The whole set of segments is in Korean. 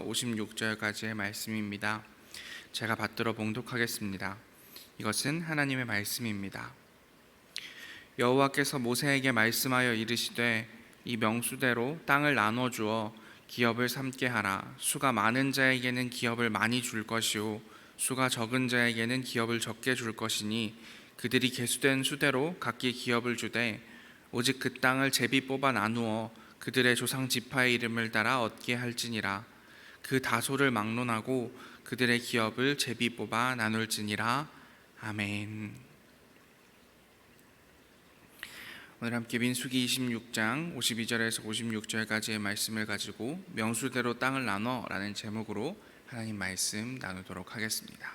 56절까지의 말씀입니다. 제가 받들어 봉독하겠습니다. 이것은 하나님의 말씀입니다. 여호와께서 모세에게 말씀하여 이르시되 이 명수대로 땅을 나눠 주어 기업을 삼게 하라. 수가 많은 자에게는 기업을 많이 줄 것이요 수가 적은 자에게는 기업을 적게 줄 것이니 그들이 계수된 수대로 각기 기업을 주되 오직 그 땅을 제비 뽑아 나누어 그들의 조상 지파의 이름을 따라 얻게 할지니라. 그 다소를 막론하고 그들의 기업을 제비 뽑아 나눌지니라. 아멘. 오늘 함께 민수기 26장 52절에서 56절까지의 말씀을 가지고 명수대로 땅을 나눠 라는 제목으로 하나님 말씀 나누도록 하겠습니다.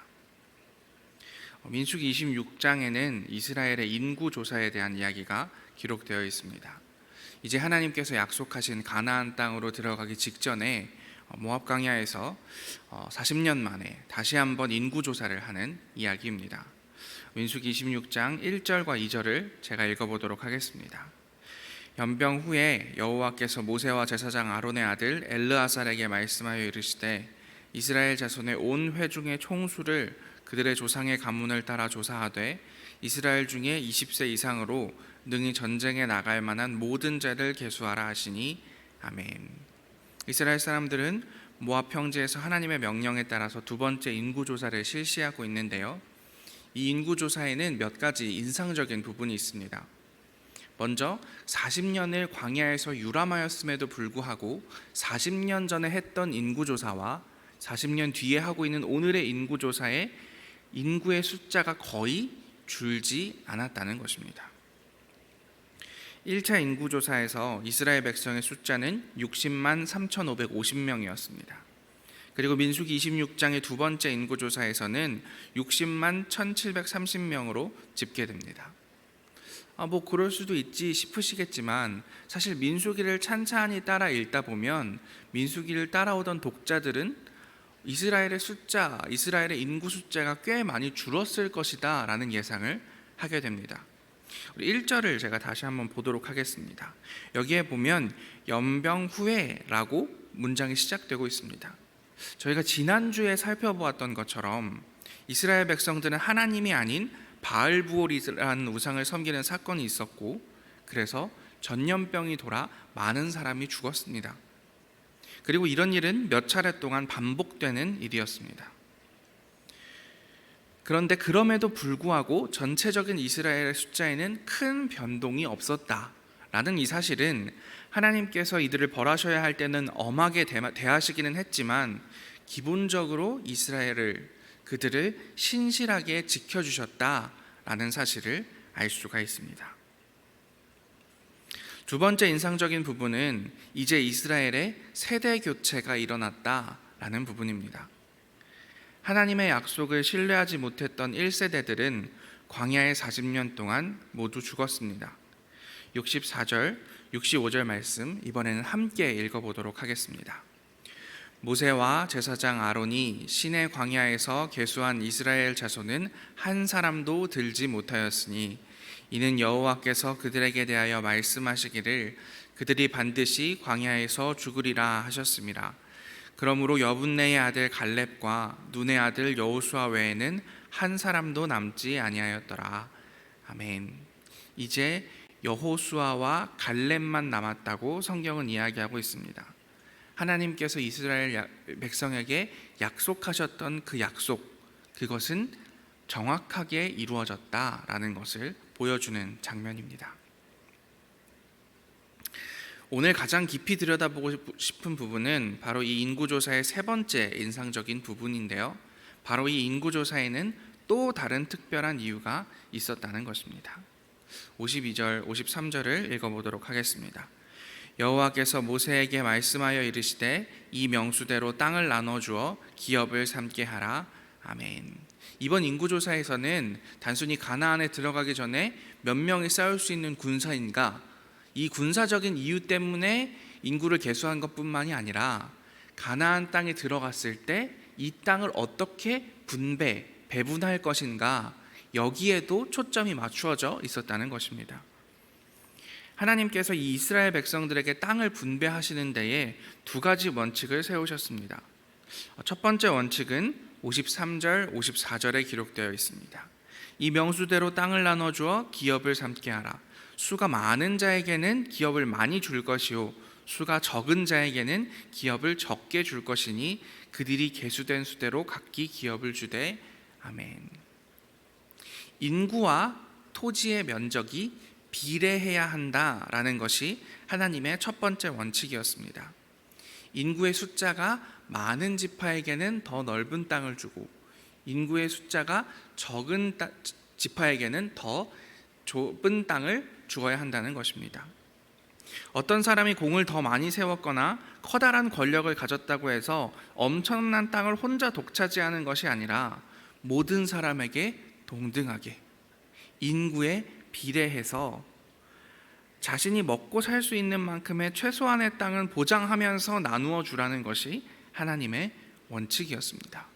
민수기 26장에는 이스라엘의 인구조사에 대한 이야기가 기록되어 있습니다. 이제 하나님께서 약속하신 가나안 땅으로 들어가기 직전에 모압 광야에서 40년 만에 다시 한번 인구조사를 하는 이야기입니다. 민수기 26장 1절과 2절을 제가 읽어보도록 하겠습니다. 연병 후에 여호와께서 모세와 제사장 아론의 아들 엘르아살에게 말씀하여 이르시되 이스라엘 자손의 온 회중의 총수를 그들의 조상의 가문을 따라 조사하되 이스라엘 중에 20세 이상으로 능히 전쟁에 나갈 만한 모든 자를 계수하라 하시니 아멘. 이스라엘 사람들은 모압 평지에서 하나님의 명령에 따라서 두 번째 인구조사를 실시하고 있는데요, 이 인구조사에는 몇 가지 인상적인 부분이 있습니다. 먼저 40년을 광야에서 유람하였음에도 불구하고 40년 전에 했던 인구조사와 40년 뒤에 하고 있는 오늘의 인구조사에 인구의 숫자가 거의 줄지 않았다는 것입니다. 1차 인구조사에서 이스라엘 백성의 숫자는 60만 3,550명이었습니다. 그리고 민수기 26장의 두 번째 인구조사에서는 60만 1,730명으로 집계됩니다. 그럴 수도 있지 싶으시겠지만 사실 민수기를 찬찬히 따라 읽다 보면 민수기를 따라오던 독자들은 이스라엘의 인구 숫자가 꽤 많이 줄었을 것이다 라는 예상을 하게 됩니다. 우리 1절을 제가 다시 한번 보도록 하겠습니다. 여기에 보면 연병 후에라고 문장이 시작되고 있습니다. 저희가 지난주에 살펴보았던 것처럼 이스라엘 백성들은 하나님이 아닌 바알부올이라는 우상을 섬기는 사건이 있었고, 그래서 전염병이 돌아 많은 사람이 죽었습니다. 그리고 이런 일은 몇 차례 동안 반복되는 일이었습니다. 그런데 그럼에도 불구하고 전체적인 이스라엘의 숫자에는 큰 변동이 없었다라는 이 사실은 하나님께서 이들을 벌하셔야 할 때는 엄하게 대하시기는 했지만 기본적으로 그들을 신실하게 지켜주셨다라는 사실을 알 수가 있습니다. 두 번째 인상적인 부분은 이제 이스라엘의 세대 교체가 일어났다라는 부분입니다. 하나님의 약속을 신뢰하지 못했던 1세대들은 광야의 40년 동안 모두 죽었습니다. 64절, 65절 말씀 이번에는 함께 읽어보도록 하겠습니다. 모세와 제사장 아론이 시내 광야에서 계수한 이스라엘 자손은 한 사람도 들지 못하였으니 이는 여호와께서 그들에게 대하여 말씀하시기를 그들이 반드시 광야에서 죽으리라 하셨음이라. 그러므로 여분네의 아들 갈렙과 눈의 아들 여호수아 외에는 한 사람도 남지 아니하였더라. 아멘. 이제 여호수아와 갈렙만 남았다고 성경은 이야기하고 있습니다. 하나님께서 이스라엘 백성에게 약속하셨던 그 약속, 그것은 정확하게 이루어졌다라는 것을 보여주는 장면입니다. 오늘 가장 깊이 들여다보고 싶은 부분은 바로 이 인구조사의 세 번째 인상적인 부분인데요, 바로 이 인구조사에는 또 다른 특별한 이유가 있었다는 것입니다. 52절, 53절을 읽어보도록 하겠습니다. 여호와께서 모세에게 말씀하여 이르시되 이 명수대로 땅을 나눠주어 기업을 삼게 하라. 아멘. 이번 인구조사에서는 단순히 가나안에 들어가기 전에 몇 명이 싸울 수 있는 군사인가, 이 군사적인 이유 때문에 인구를 계수한 것뿐만이 아니라 가나안 땅에 들어갔을 때 이 땅을 어떻게 배분할 것인가, 여기에도 초점이 맞추어져 있었다는 것입니다. 하나님께서 이 이스라엘 백성들에게 땅을 분배하시는 데에 두 가지 원칙을 세우셨습니다. 첫 번째 원칙은 53절, 54절에 기록되어 있습니다. 이 명수대로 땅을 나눠주어 기업을 삼게 하라. 수가 많은 자에게는 기업을 많이 줄 것이요 수가 적은 자에게는 기업을 적게 줄 것이니 그들이 계수된 수대로 각기 기업을 주되. 아멘. 인구와 토지의 면적이 비례해야 한다라는 것이 하나님의 첫 번째 원칙이었습니다. 인구의 숫자가 많은 지파에게는 더 넓은 땅을 주고 인구의 숫자가 적은 지파에게는 더 좁은 땅을 주어야 한다는 것입니다. 어떤 사람이 공을 더 많이 세웠거나 커다란 권력을 가졌다고 해서 엄청난 땅을 혼자 독차지하는 것이 아니라 모든 사람에게 동등하게 인구에 비례해서 자신이 먹고 살 수 있는 만큼의 최소한의 땅은 보장하면서 나누어 주라는 것이 하나님의 원칙이었습니다.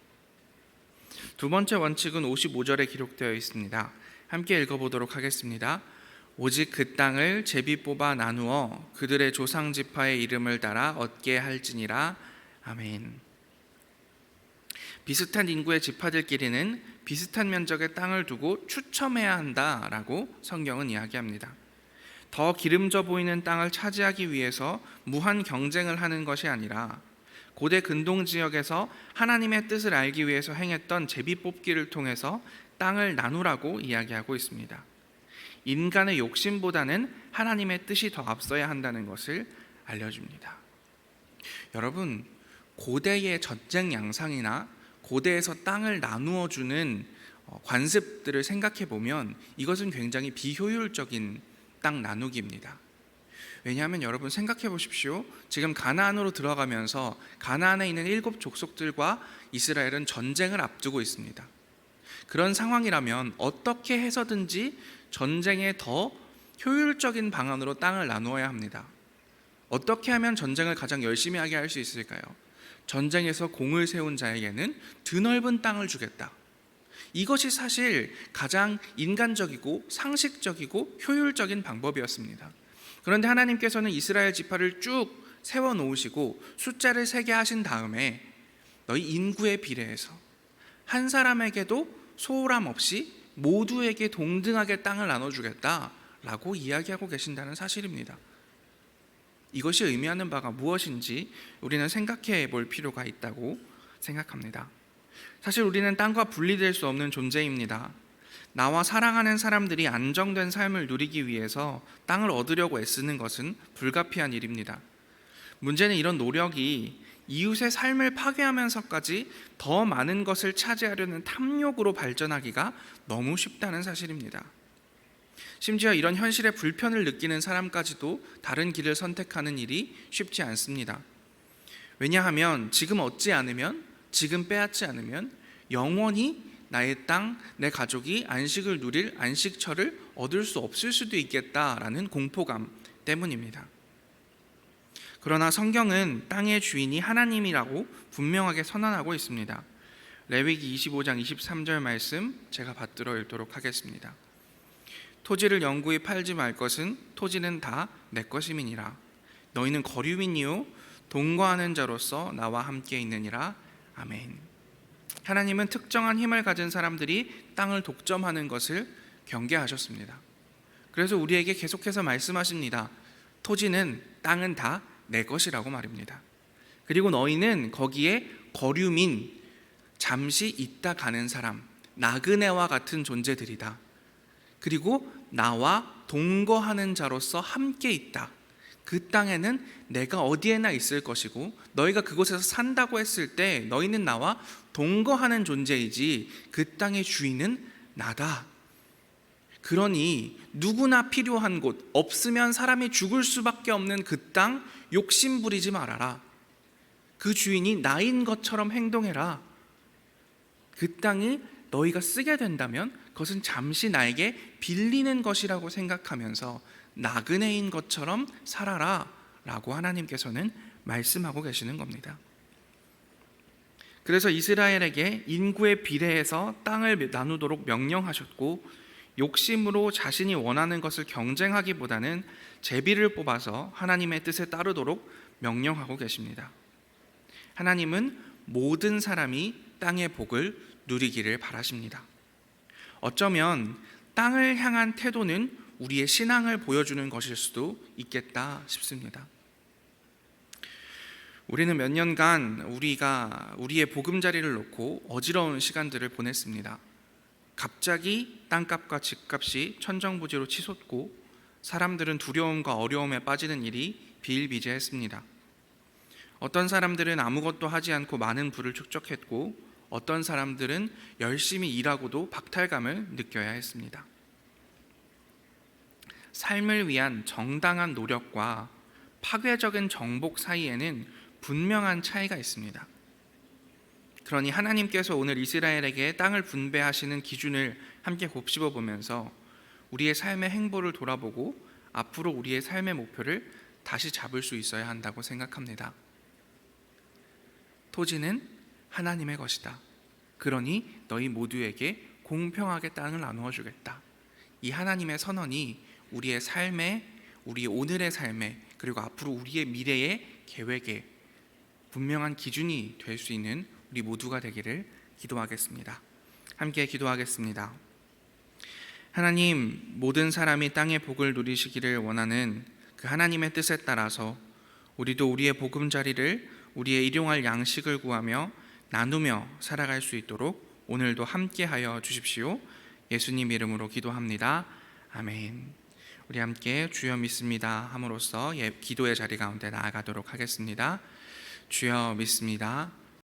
두 번째 원칙은 55절에 기록되어 있습니다. 함께 읽어보도록 하겠습니다. 오직 그 땅을 제비 뽑아 나누어 그들의 조상 지파의 이름을 따라 얻게 할지니라. 아멘. 비슷한 인구의 지파들끼리는 비슷한 면적의 땅을 두고 추첨해야 한다라고 성경은 이야기합니다. 더 기름져 보이는 땅을 차지하기 위해서 무한 경쟁을 하는 것이 아니라 고대 근동 지역에서 하나님의 뜻을 알기 위해서 행했던 제비 뽑기를 통해서 땅을 나누라고 이야기하고 있습니다. 인간의 욕심보다는 하나님의 뜻이 더 앞서야 한다는 것을 알려줍니다. 여러분, 고대의 전쟁 양상이나 고대에서 땅을 나누어 주는 관습들을 생각해 보면 이것은 굉장히 비효율적인 땅 나누기입니다. 왜냐하면 여러분 생각해 보십시오. 지금 가나안으로 들어가면서 가나안에 있는 7 족속들과 이스라엘은 전쟁을 앞두고 있습니다. 그런 상황이라면 어떻게 해서든지 전쟁에 더 효율적인 방안으로 땅을 나누어야 합니다. 어떻게 하면 전쟁을 가장 열심히 하게 할 수 있을까요? 전쟁에서 공을 세운 자에게는 드넓은 땅을 주겠다. 이것이 사실 가장 인간적이고 상식적이고 효율적인 방법이었습니다. 그런데 하나님께서는 이스라엘 지파를 쭉 세워놓으시고 숫자를 세게 하신 다음에 너희 인구에 비례해서 한 사람에게도 소홀함 없이 모두에게 동등하게 땅을 나눠주겠다라고 이야기하고 계신다는 사실입니다. 이것이 의미하는 바가 무엇인지 우리는 생각해 볼 필요가 있다고 생각합니다. 사실 우리는 땅과 분리될 수 없는 존재입니다. 나와 사랑하는 사람들이 안정된 삶을 누리기 위해서 땅을 얻으려고 애쓰는 것은 불가피한 일입니다. 문제는 이런 노력이 이웃의 삶을 파괴하면서까지 더 많은 것을 차지하려는 탐욕으로 발전하기가 너무 쉽다는 사실입니다. 심지어 이런 현실에 불편을 느끼는 사람까지도 다른 길을 선택하는 일이 쉽지 않습니다. 왜냐하면 지금 얻지 않으면, 지금 빼앗지 않으면 영원히 나의 땅, 내 가족이 안식을 누릴 안식처를 얻을 수 없을 수도 있겠다라는 공포감 때문입니다. 그러나 성경은 땅의 주인이 하나님이라고 분명하게 선언하고 있습니다. 레위기 25장 23절 말씀 제가 받들어 읽도록 하겠습니다. 토지를 영구히 팔지 말 것은 토지는 다 내 것임이니라. 너희는 거류민이요 동거하는 자로서 나와 함께 있느니라. 아멘. 하나님은 특정한 힘을 가진 사람들이 땅을 독점하는 것을 경계하셨습니다. 그래서 우리에게 계속해서 말씀하십니다. 토지는, 땅은 다 내 것이라고 말입니다. 그리고 너희는 거기에 거류민, 잠시 있다 가는 사람, 나그네와 같은 존재들이다. 그리고 나와 동거하는 자로서 함께 있다. 그 땅에는 내가 어디에나 있을 것이고 너희가 그곳에서 산다고 했을 때 너희는 나와 동거하는 존재이지 그 땅의 주인은 나다. 그러니 누구나 필요한 곳, 없으면 사람이 죽을 수밖에 없는 그 땅 욕심 부리지 말아라. 그 주인이 나인 것처럼 행동해라. 그 땅이 너희가 쓰게 된다면 그것은 잠시 나에게 빌리는 것이라고 생각하면서 나그네인 것처럼 살아라 라고 하나님께서는 말씀하고 계시는 겁니다. 그래서 이스라엘에게 인구에 비례해서 땅을 나누도록 명령하셨고 욕심으로 자신이 원하는 것을 경쟁하기보다는 제비를 뽑아서 하나님의 뜻에 따르도록 명령하고 계십니다. 하나님은 모든 사람이 땅의 복을 누리기를 바라십니다. 어쩌면 땅을 향한 태도는 우리의 신앙을 보여주는 것일 수도 있겠다 싶습니다. 우리는 몇 년간 우리의 보금자리를 놓고 어지러운 시간들을 보냈습니다. 갑자기 땅값과 집값이 천정부지로 치솟고 사람들은 두려움과 어려움에 빠지는 일이 비일비재했습니다. 어떤 사람들은 아무것도 하지 않고 많은 부를 축적했고 어떤 사람들은 열심히 일하고도 박탈감을 느껴야 했습니다. 삶을 위한 정당한 노력과 파괴적인 정복 사이에는 분명한 차이가 있습니다. 그러니 하나님께서 오늘 이스라엘에게 땅을 분배하시는 기준을 함께 곱씹어 보면서 우리의 삶의 행보를 돌아보고 앞으로 우리의 삶의 목표를 다시 잡을 수 있어야 한다고 생각합니다. 토지는 하나님의 것이다. 그러니 너희 모두에게 공평하게 땅을 나누어 주겠다. 이 하나님의 선언이 우리의 삶에, 우리 오늘의 삶에, 그리고 앞으로 우리의 미래의 계획에 분명한 기준이 될 수 있는 우리 모두가 되기를 기도하겠습니다. 함께 기도하겠습니다. 하나님, 모든 사람이 땅의 복을 누리시기를 원하는 그 하나님의 뜻에 따라서 우리도 우리의 보금자리를, 우리의 일용할 양식을 구하며 나누며 살아갈 수 있도록 오늘도 함께하여 주십시오. 예수님 이름으로 기도합니다. 아멘. 우리 함께 주여 믿습니다 함으로써 기도의 자리 가운데 나아가도록 하겠습니다. 주여 믿습니다.